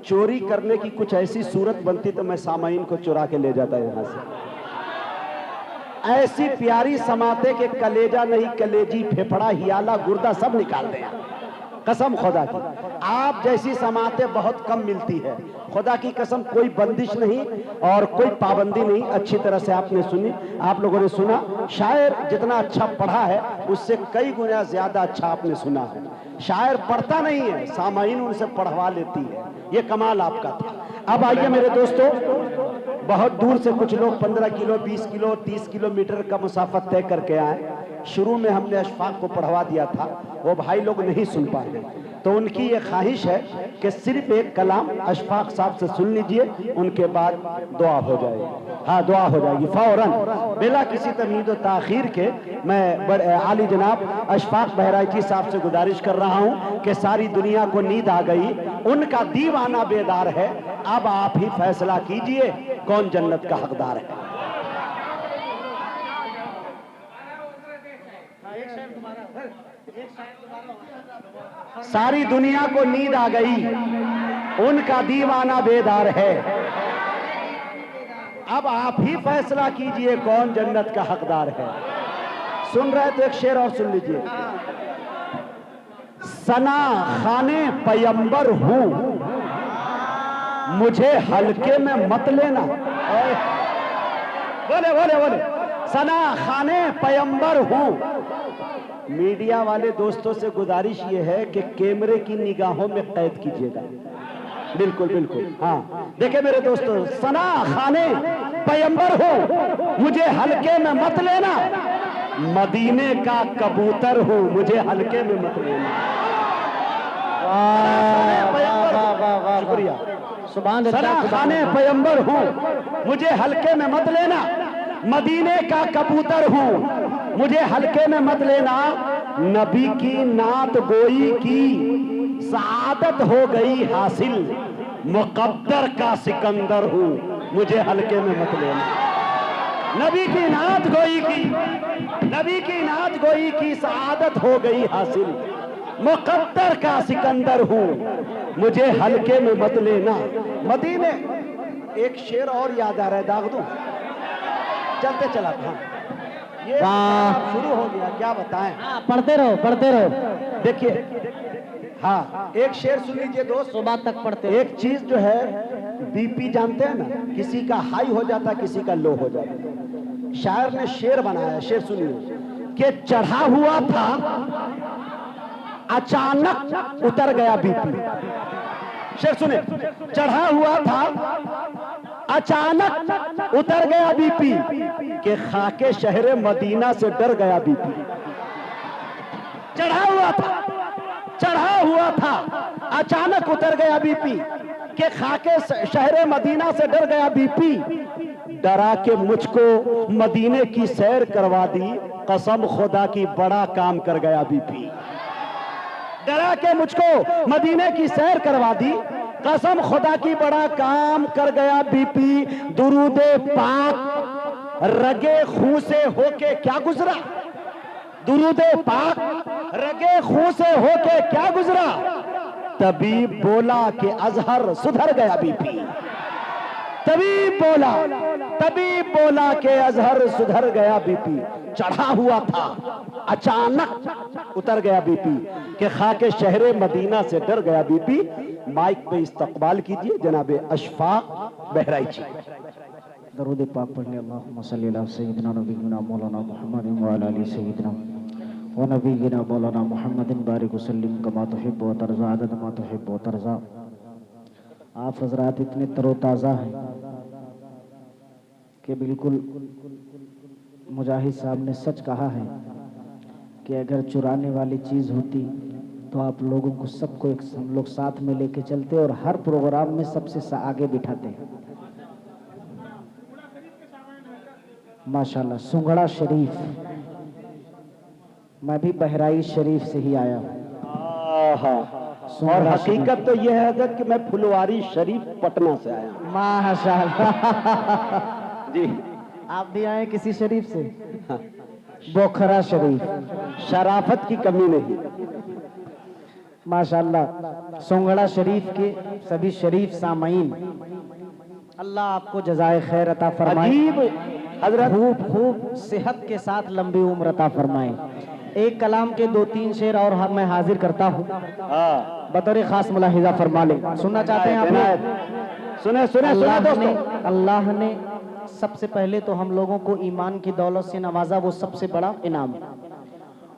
चोरी करने की कुछ ऐसी सूरत बनती तो मैं सामाइन को चुरा के ले जाता यहाँ से। ऐसी प्यारी समाते के कलेजा नहीं, कलेजी, फेफड़ा, हियाला, गुर्दा सब निकाल दे। कसम खुदा की, आप जैसी समाते बहुत कम मिलती है। खुदा की कसम, कोई बंदिश नहीं और कोई पाबंदी नहीं। अच्छी तरह से आपने सुनी, आप लोगों ने सुना। शायर जितना अच्छा पढ़ा है उससे कई गुना ज्यादा अच्छा आपने सुना है। शायर पढ़ता नहीं है, सामाइन उनसे पढ़वा लेती है। ये कमाल आपका था। अब आइए मेरे दोस्तों, बहुत दूर से कुछ लोग 15 किलो, 20 किलो, 30 किलोमीटर का मुसाफत तय करके आए। शुरू में हमने अशफाक को पढ़वा दिया था, वो भाई लोग नहीं सुन पाए, तो उनकी ये ख्वाहिश है कि सिर्फ एक कलाम अशफाक साहब से सुन लीजिए, उनके बाद दुआ हो जाएगी। हाँ, दुआ हो जाएगी फौरन, बिला किसी तमीद व ताखीर के। मैं आली जनाब अशफाक बहराइची साहब से गुजारिश कर रहा हूँ कि सारी दुनिया को नींद आ गई, उनका दीवाना बेदार है। अब आप ही फैसला कीजिए कौन जन्नत का हकदार है। सारी दुनिया को नींद आ गई, उनका दीवाना बेदार है। अब आप ही फैसला कीजिए कौन जन्नत का हकदार है। सुन रहे तो एक शेर और सुन लीजिए। सना खाने पैगंबर हूं, मुझे हल्के में मत लेना। बोले बोले बोले, सना खाने पैगंबर हूं। मीडिया वाले दोस्तों से गुजारिश ये है कि कैमरे की निगाहों में कैद कीजिएगा। बिल्कुल बिल्कुल, हाँ। देखिए मेरे दोस्तों, सना खाने पैगंबर हो, मुझे हल्के में मत लेना। मदीने का कबूतर हूं, मुझे हल्के में मत लेना। शुक्रिया। सना खाने पैगंबर हूं, मुझे हल्के में मत लेना। मदीने का कबूतर हूं, मुझे हल्के में मत लेना। नबी की नात गोई की सआदत हो गई हासिल, मुकद्दर का सिकंदर हूं, मुझे हल्के में मत लेना। नबी की नात गोई की, नबी की नात गोई की सआदत हो गई हासिल, मुकद्दर का सिकंदर हूं, मुझे हल्के में मत लेना। मदीने, एक शेर और याद आ रहा है, दाग दूं? चलते चला था ये शुरू हो गया, क्या बताएं। पढ़ते रहो पढ़ते रहो। देखिए, हाँ, एक शेर सुन लीजिए दोस्त, सुबह तक पढ़ते। एक चीज जो है, बीपी जानते हैं ना, किसी का हाई हो जाता, किसी का लो हो जाता। शायर ने शेर बनाया, शेर सुनिए कि चढ़ा हुआ था अचानक उतर गया बीपी। शेर सुने, चढ़ा हुआ था अचानक उतर गया बीपी, के खाके शहरे मदीना से डर गया बीपी। चढ़ा हुआ था अचानक उतर गया बीपी, के खाके शहरे मदीना से डर गया बीपी। डरा के मुझको मदीने की सैर करवा दी, कसम खुदा की बड़ा काम कर गया बीपी। डरा के मुझको मदीने की सैर करवा दी, कसम खुदा की बड़ा काम कर गया बीपी। दुरूदे पाक रगे खून से होके क्या गुजरा, दुरूदे पाक रगे खून से होके क्या गुजरा। तबीब बोला कि अजहर सुधर गया बीपी। तबीब बोला कि अजहर सुधर गया बीपी। चढ़ा हुआ था अचानक उतर गया बीपी, के खाके शहरे मदीना से डर गया बीपी। माइक पे इस्तकबाल कीजिए जनाब अशफाक बहराइची। दरूद पाक पढ़ने। अल्लाहुम्मा सल्ली अला सय्यिदिना नबीना मौलाना मुहम्मदिन व अला आलि सय्यिदिना व नबीना मौलाना मुहम्मदिन बारिक वसल्लिम कमा तुहिब्बु व तर्ज़ा अदद मा तुहिब्बु व तर्ज़ा। आप हजरात इतने तरोताज़ा हैं कि बिल्कुल मुजाहिद साहब ने सच कहा है कि अगर चुराने वाली चीज़ होती तो आप लोगों को सबको एक हम लोग साथ में लेके चलते और हर प्रोग्राम में सबसे आगे बिठाते। माशाल्लाह। सुंगड़ा शरीफ, मैं भी बहराइच शरीफ से ही आया हूँ। और हकीकत तो यह है कि मैं फुलवारी शरीफ पटना से आया। माशाल्लाह जी। आप भी आए किसी शरीफ से? बोखरा शरीफ। शराफत की कमी नहीं। माशाअल्लाह सोंगड़ा शरीफ के सभी शरीफ सामाईन, अल्लाह आपको जज़ाए खैर अता फरमाए, हजरत खूब खूब सेहत के साथ लंबी उम्र अता फरमाए। एक कलाम के 2-3 शेर और मैं हाजिर करता हूँ, बतौर खास मुलाहिजा फरमा ले। सुनना चाहते हैं आप लोग? सुने सुने सुने दोस्तों। अल्लाह ने सबसे पहले तो हम लोगों को ईमान की दौलत से नवाजा, वो सबसे बड़ा इनाम।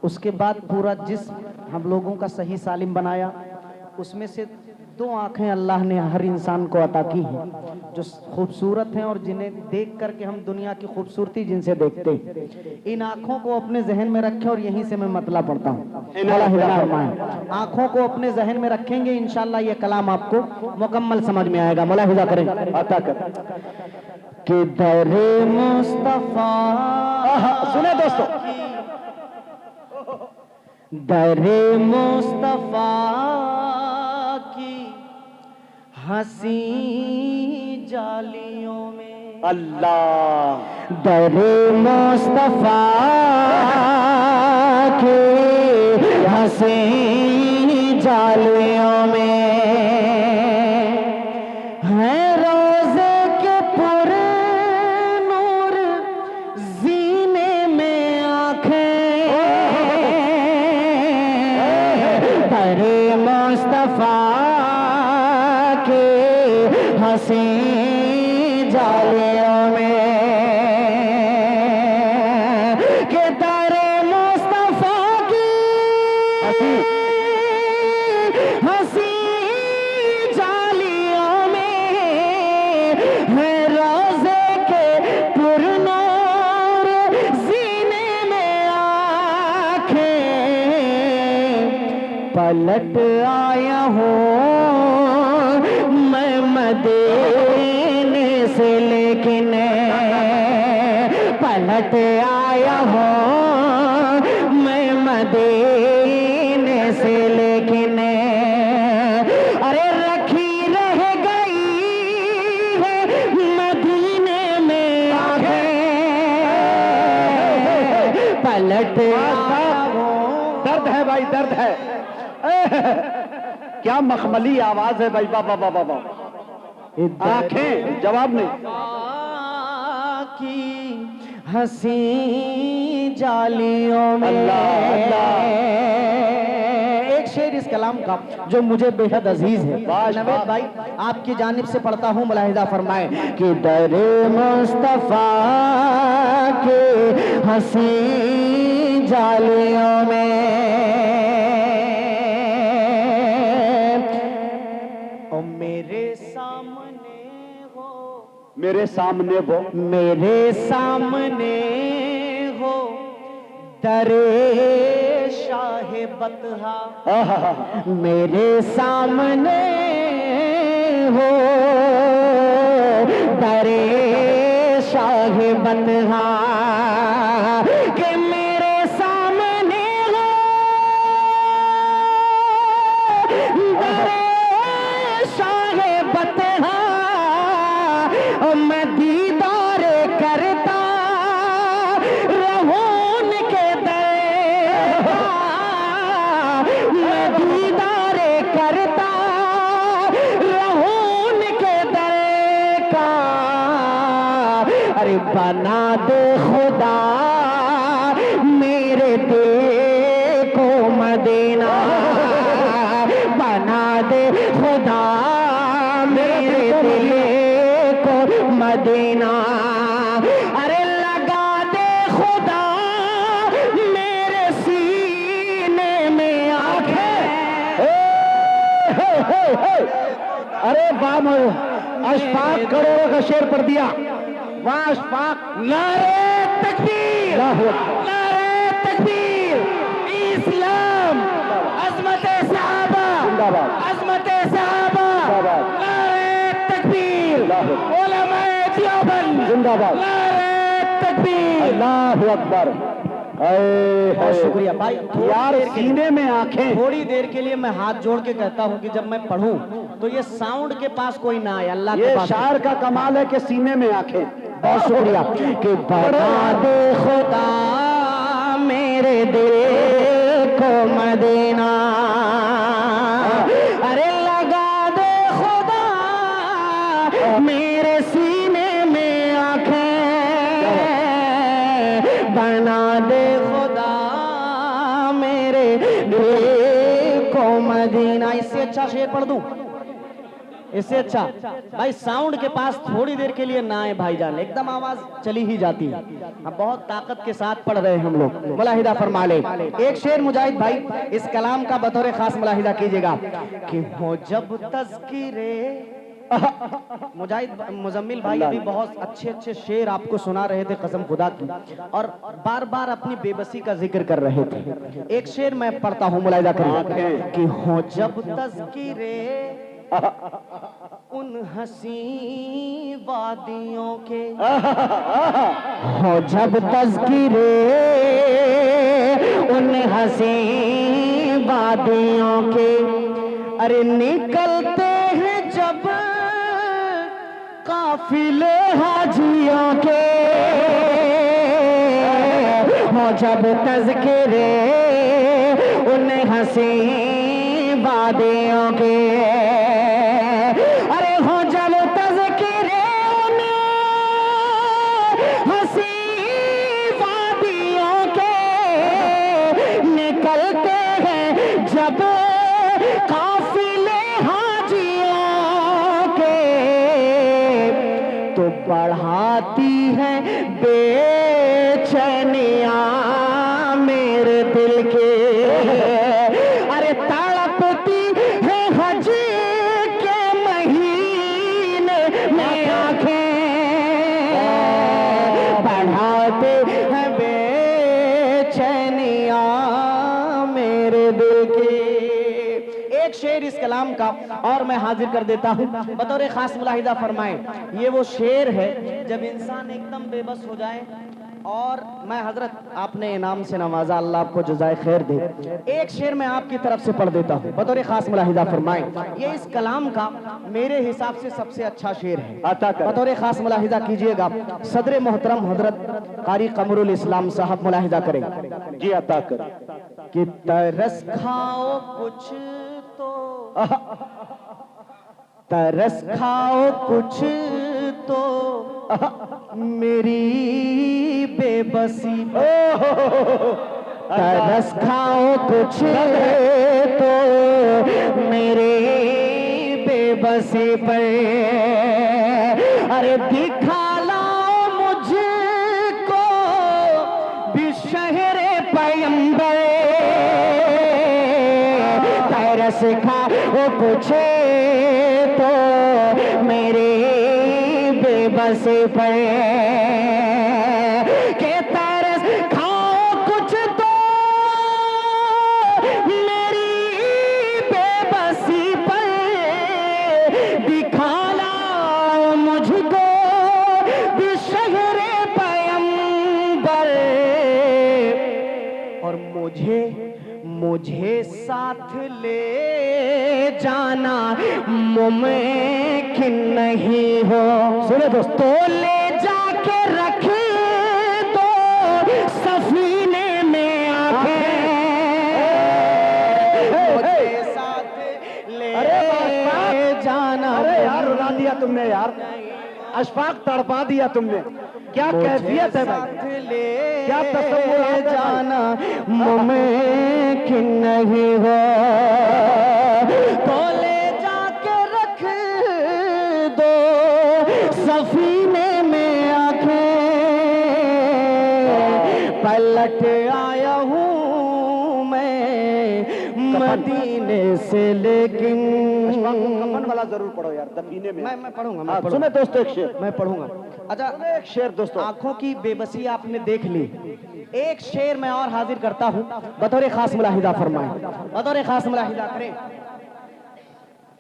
उसके बाद पूरा जिस्म हम लोगों का सही सालिम बनाया, उसमें से 2 आँखें अल्लाह ने हर इंसान को अता की हैं जो खूबसूरत हैं और जिन्हें देख करके हम दुनिया की खूबसूरती जिनसे देखते हैं। इन आँखों को अपने जहन में रखें और यहीं से मैं मतला पढ़ता हूँ। आँखों को अपने जहन में रखेंगे, इंशाल्लाह ये कलाम आपको मुकम्मल समझ में आएगा। मुलाहिजा करें अता कर कि दरे मुस्तफा, सुने दोस्तों, दरे मुस्तफा की हंसी जालियों में, अल्लाह दरे मुस्तफा की हंसी जालियों में है रोज़े के पूरे नूर, जीने में आँखें, दरे मुस्तफा के हंसी जालियों में, के दरे मुस्तफा की हंसी जालियों में है रोज़े के पुरनूर, जीने में आँखें, पलट आया हूँ मैं मदीने से, लेकिन पलट आया हूँ मैं मदीने से, लेकिन अरे रखी रह गई है मदीने में आँखें, पलट आया हूँ। दर्द है भाई, दर्द है। क्या मखमली आवाज है भाई, बाबा बाबा बाबा। आंखें जवाब नहीं, की हंसी जालियों में। अल्लाह, एक शेर इस कलाम का जो मुझे बेहद अजीज है, नवेद भाई आपकी जानिब से पढ़ता हूँ, मुलाहिजा फरमाए कि दरे मुस्तफा के हंसी जालियों में, ओ मेरे सामने हो, मेरे सामने वो, मेरे सामने हो दरे शाहे बतहा, मेरे सामने हो दरे शाहे बतहा, के मेरे सामने हो दरे शाहे बतहा, मैं दीदार करता रहूं उनके दर का, मैं दीदार करता रहूं उनके दर का, अरे बना दे खुदा मेरे दिल को मदीना, बना दे खुदा मेरे दिल मदीना, अरे लगा दे खुदा मेरे सीने में आंखें। अरे बाम अशफाक करोड़ों का शेर पढ़ दिया, वाह अशफाक। नारे तकबीर, नारे तकबीर, इस्लाम, अज़मत सहाबा, अज़मत सहाबा, नारे तकबीर, उलमाए देवबंद जिंदाबाद, नारे तकबीर, अल्लाहु अकबर। बहुत शुक्रिया भाई। यार सीने में आंखें, थोड़ी देर के लिए मैं हाथ जोड़ के कहता हूँ कि जब मैं पढ़ूं तो ये साउंड के पास कोई ना आए, अल्लाह के ये पास। शायर का कमाल है कि सीने में आंखें। बहुत शुक्रिया कि बता दे खुदा मेरे दिल को मदीना, शेर पढ़ दूं इससे अच्छा? भाई साउंड के पास थोड़ी देर के लिए ना आए भाईजान, एकदम आवाज चली ही जाती है। हम बहुत ताकत के साथ पढ़ रहे हैं हम लोग। मुलाहिदा फरमा ले एक शेर मुजाहिद भाई, इस कलाम का बतौर खास मुलाहिदा कीजिएगा कि हो जब तज़किरे। मुजाहिद मुजम्मिल भाई अभी बहुत अच्छे अच्छे शेर आपको सुना रहे थे कसम खुदा की, और बार बार अपनी बेबसी का जिक्र कर रहे थे। एक शेर मैं पढ़ता हूँ, मुलाहिदा करिए कि हो जब तज़किरे उन हसी वादियों के, हो जब तज़किरे उन हसी वादियों के, अरे निकलते हैं जब काफिले हाजियों के, हो जब तज़किरे उन हसी वादियों के, अरे हो जब तज़किरे उन हसी वादियों के, निकलते हैं जब काफिले हाजियों के, तो बढ़ाती है बेचैनियां मेरे दिल के, अरे तड़पती है हज के महीने में आंखें, बढ़ाते हैं बेचैनियां मेरे दिल के। एक शेर इस कलाम का और मैं हाजिर कर देता हूँ बतौर खास मुलाहिदा फरमाएं। ये वो शेर है जब इंसान एकदम बेबस हो जाए और मैं हजरत आपने इनाम से नवाजा, अल्लाह आपको जज़ाए खैर दे। एक शेर मैं आपकी तरफ से पढ़ देता हूँ बतौर खास मुलाहिदा फरमाएं। ये इस कलाम का मेरे हिसाब से सबसे अच्छा शेर है, बतौर खास मुलाहिदा कीजिएगा। सदर मोहतरम हजरत कारी कमरुल इस्लाम साहब मुलाहिदा करें जी, अता कर कि तरस खाओ कुछ तो, तरस खाओ कुछ तो मेरी बेबसी, तरस खाओ कुछ तो मेरी बेबसी पर, अरे दिखा लाओ मुझको भी शहरे पैगंबर, तरस खाओ कुछ तो मेरी बेबसी पर, के तरस खाओ कुछ तो मेरी बेबसी पर, दिखा लाओ मुझको भी शहरे पैगंबर, और मुझे साथ ले जाना मुमकिन नहीं हो। सुनो दोस्तों, ले जाके रख दो सफीने में आके, मुझे साथ ले जाना। अरे यार रुला दिया तुमने यार, अशफाक तड़पा दिया तुमने। क्या कैफियत है भाई, क्या तसव्वुर जाना मुमकिन नहीं हो, तो ले जाके रख दो सफीने में आके, पलट आया हूँ मैं मदीने से, लेकिन कफन वाला जरूर पढ़ो यार, दफीने में। मैं पढ़ूंगा, सुने दोस्तों एक शेर, मैं पढ़ूंगा। अच्छा एक शेर दोस्तों, आंखों की बेबसी आपने देख ली, एक शेर मैं और हाजिर करता हूं बतौर खास मुलाहिदा फरमाएं, बतौर खास मुलाहिदा करें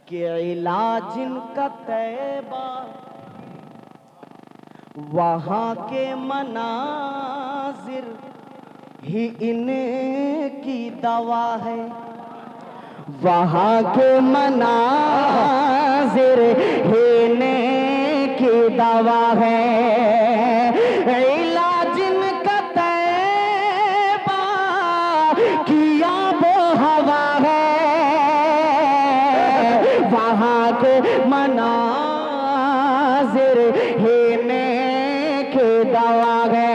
कि इलाज इनका तैबा वहां के मनाजिर ही इनकी दवा है, वहां के मनाजिर ही इनकी दवा है, इलाज इनका तैबा किया वो हवा है, वहां के मनाजिर ही इनकी दवा है,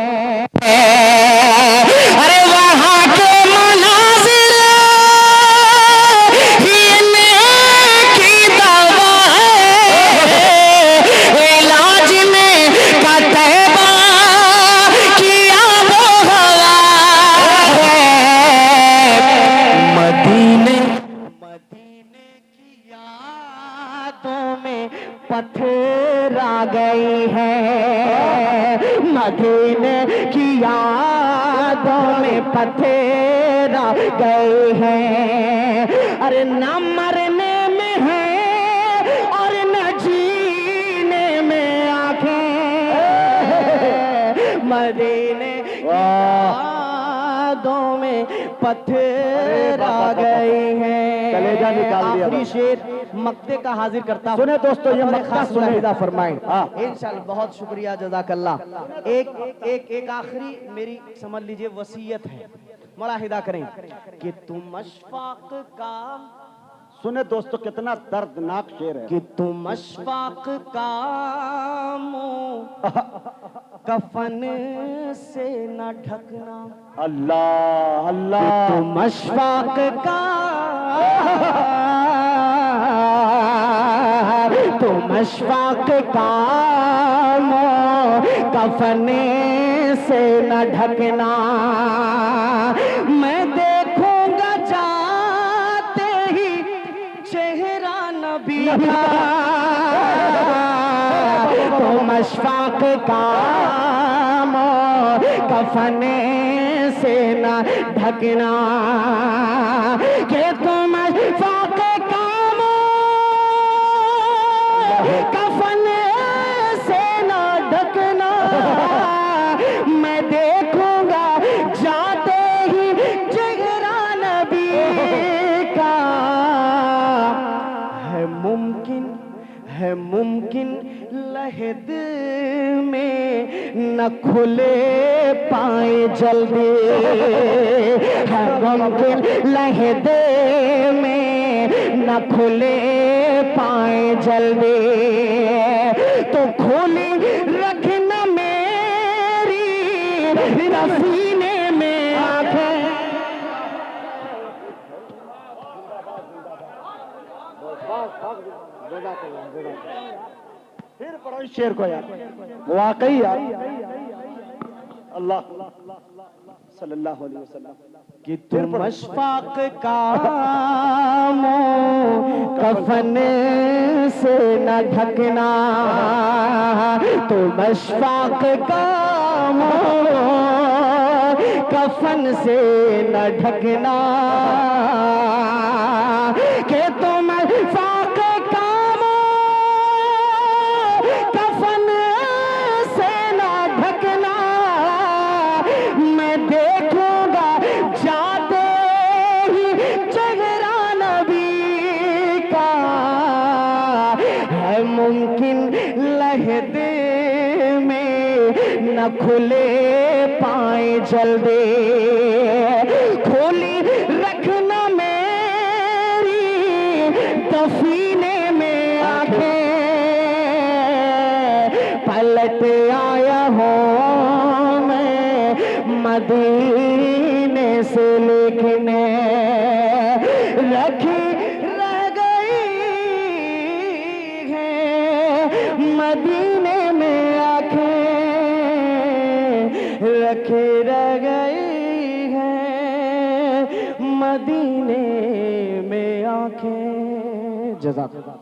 अरे वहां के मनाजिर ही इनकी में पथरा गई है, मदीने की यादों में पथरा गई है। अरे न मरने में है और न जीने में आंखें, मदीने की यादों में पथरा गई है। कलेजा निकाल दिया। आखिरी शेर मक्ते का हाजिर करता हूं। सुने दोस्तों, ये मक्ता खास सुने। मुलाहिदा फरमाएं। हाँ। इंशाअल्लाह, बहुत शुक्रिया, जज़ाकल्लाह। एक आखिरी मेरी समझ लीजिए वसीयत है, मुलाहिदा करें कि तुम अशफाक का, सुने दोस्तों, कितना दर्दनाक शेर है कि तुम अशफाक का मुंह कफन से न ढकना, अल्लाह अल्लाह। तुम अशफाक का, तुम अशफाक का मुंह कफन से न ढकना। मैं देखूंगा जाते ही चेहरा नबी का, तुम अशफाक का मुंह कफन से न ढकना, कि तुम अशफाक का मुंह कफन से न ढकना। मैं देखूंगा जाते ही चेहरा नबी का। है मुमकिन लहद में न खुले पाए जल्दी, है मुमकिन लहद में न खुले पाए जल्दी, तो खोली रखना मेरी रफीने में आंखें। फिर पढ़ो इस शेर को यार, वाकई यार। अल्लाह सल्लल्लाहु अलैहि वसल्लम। कि तुम अशफाक का मुंह कफन से न ढकना, तुम अशफाक का मुंह कफन से न ढकना, कि तुम अशफाक का मुंह कफन से न ढकना। मैं देखूंगा जाते ही चेहरा नबी का, है मुमकिन लहद में न खुले पाए जल्दी, खोली रखना मेरी दफीने में आंखें। पलट आया हूँ मैं मदीने से, लेकिन रखी रह गई है मदीने में आंखें, रखी रह गई है मदीने में आंखें। जज़ाकल्लाह।